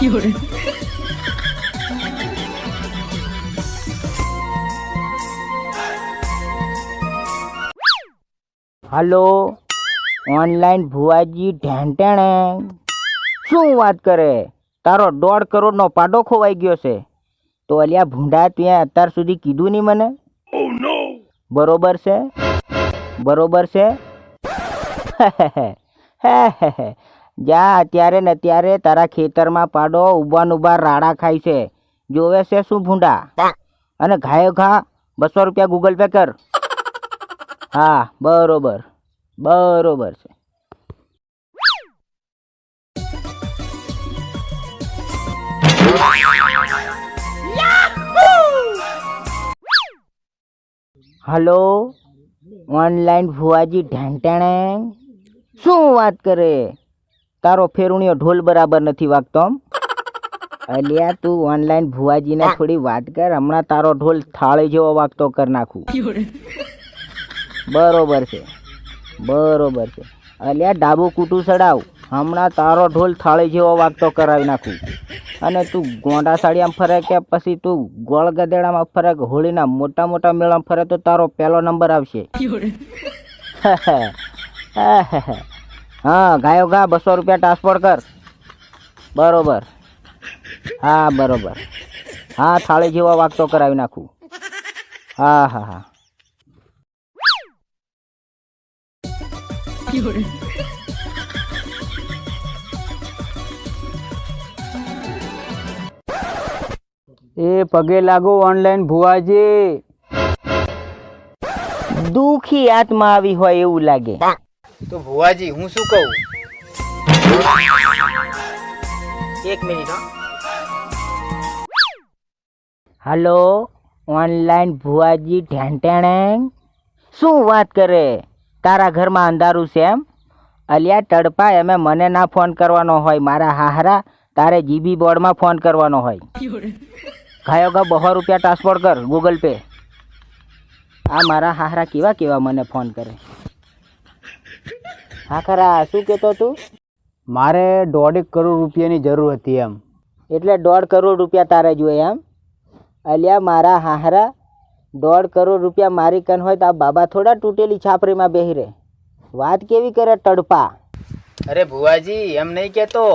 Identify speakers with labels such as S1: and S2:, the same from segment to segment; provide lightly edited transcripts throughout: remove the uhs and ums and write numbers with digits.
S1: હાલો online ભુવાજી ઢેંટેણે શું વાત કરે? તારો 1.5 કરોડનો પાડો ખોવાઈ ગયો છે. તો અલ્યા ભૂંડા ત્યાં અત્યાર સુધી કીધું નહીં મને? બરોબર છે બરોબર છે. જા અત્યારે ને અત્યારે તારા ખેતરમાં પાડો ઉભા રાડા ખાય છે. જોવે છે શું ભૂંડા? અને ઘાયો ઘા 200 રૂપિયા ગૂગલ પે કર. હા બરોબર બરોબર છે. હલો ઓનલાઈન ભુવાજી ઢેંટેણે શું વાત કરે? તારો ફેરુણીઓ ઢોલ બરાબર નથી વાગતો. અલ્યા તું ઓનલાઈન ભુવાજીને થોડી વાત કર. હમણાં તારો ઢોલ થાળી જેવો વાગતો કરી નાખું. બરોબર છે બરોબર છે. અલ્યા ડાબુ કૂટું ચડાવ. હમણાં તારો ઢોલ થાળી જેવો વાગતો કરાવી નાખું. અને તું ગોંડા સાડીયામાં ફરે કે પછી તું ગોળ ગધેડામાં ફરે કે હોળીના મોટા મોટા મેળામાં ફરે તો તારો પહેલો નંબર આવશે. હા ગાયો ગા 200 રૂપિયા ટ્રાન્સફર કર. બરોબર હા બરોબર. હા થાળી જેવો વાગતો કરાવી નાખું. હા હા હા.
S2: એ પગે લાગો ઓનલાઈન ભુવાજી.
S1: દુખી આત્મા આવી હોય એવું લાગે.
S2: તો ભુવાજી હું શું કહું?
S1: 1 મિનિટ. હાલો ઓનલાઈન ભુવાજી ઢેંટેણે શું વાત કરે? તારા ઘરમાં અંધારું છે એમ? અલ્યા ટડપા એમે મને ના ફોન કરવાનો હોય. મારા હાહરા તારે જીબી બોર્ડમાં ફોન કરવાનો હોય. ગાયો ગા 200 રૂપિયા ટ્રાન્સફર કર ગૂગલ પે. આ મારા હાહરા કેવા કેવા મને ફોન કરે. હા ખરા શું કહેતો તું?
S2: મારે 1.5 કરોડ રૂપિયાની જરૂર હતી એમ.
S1: એટલે 1.5 કરોડ રૂપિયા તારે જોઈએ એમ? અલ્યા મારા હાહરા 1.5 કરોડ રૂપિયા મારી કન હોય તો આ બાબા થોડા તૂટેલી છાપરીમાં બેહી રહે. વાત કેવી કરે ટડપા?
S2: અરે ભુવાજી એમ નહીં કહેતો.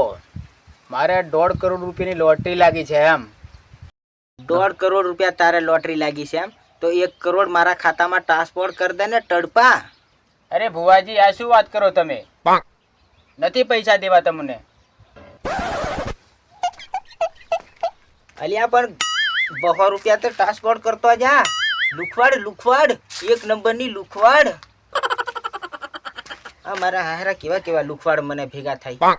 S2: મારે 1.5 કરોડ રૂપિયાની લોટરી લાગી છે એમ.
S1: 1.5 કરોડ રૂપિયા તારે લોટરી લાગી છે એમ? તો 1 કરોડ મારા ખાતામાં ટ્રાન્સફર કરી દે ને ટડપા.
S2: અરે ભુવાજી આ શું વાત કરો તમે? નથી પૈસા દેવા તમને.
S1: અલ્યા પણ 200 રૂપિયા તો ટ્રાન્સફર કરતો જા. લુખવાડ લુખવાડ 1 નંબરની લુખવાડ. આ મારા હાહરા કેવા કેવા લુખવાડ મને ભેગા થાય.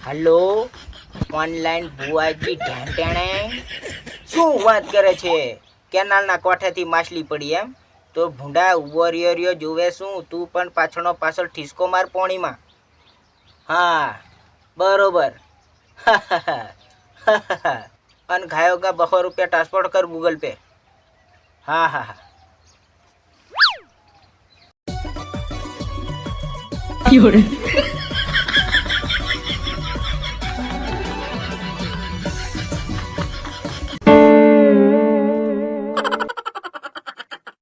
S1: હલો ઓનલાઈન ભુવાજી ઢેંટેણે શું વાત કરે છે? કેનાલના કોઠેથી માછલી પડી એમ? તો ભૂંડા ઉભો રહ્યો જોવે શું? તું પણ પાછળનો પાછળ ઠીસકો માર પોણીમાં. હા બરોબર. અને ઘાયો ગા 200 રૂપિયા ટ્રાન્સફર કર ગૂગલ પે. હા હા હા.
S3: Fiore.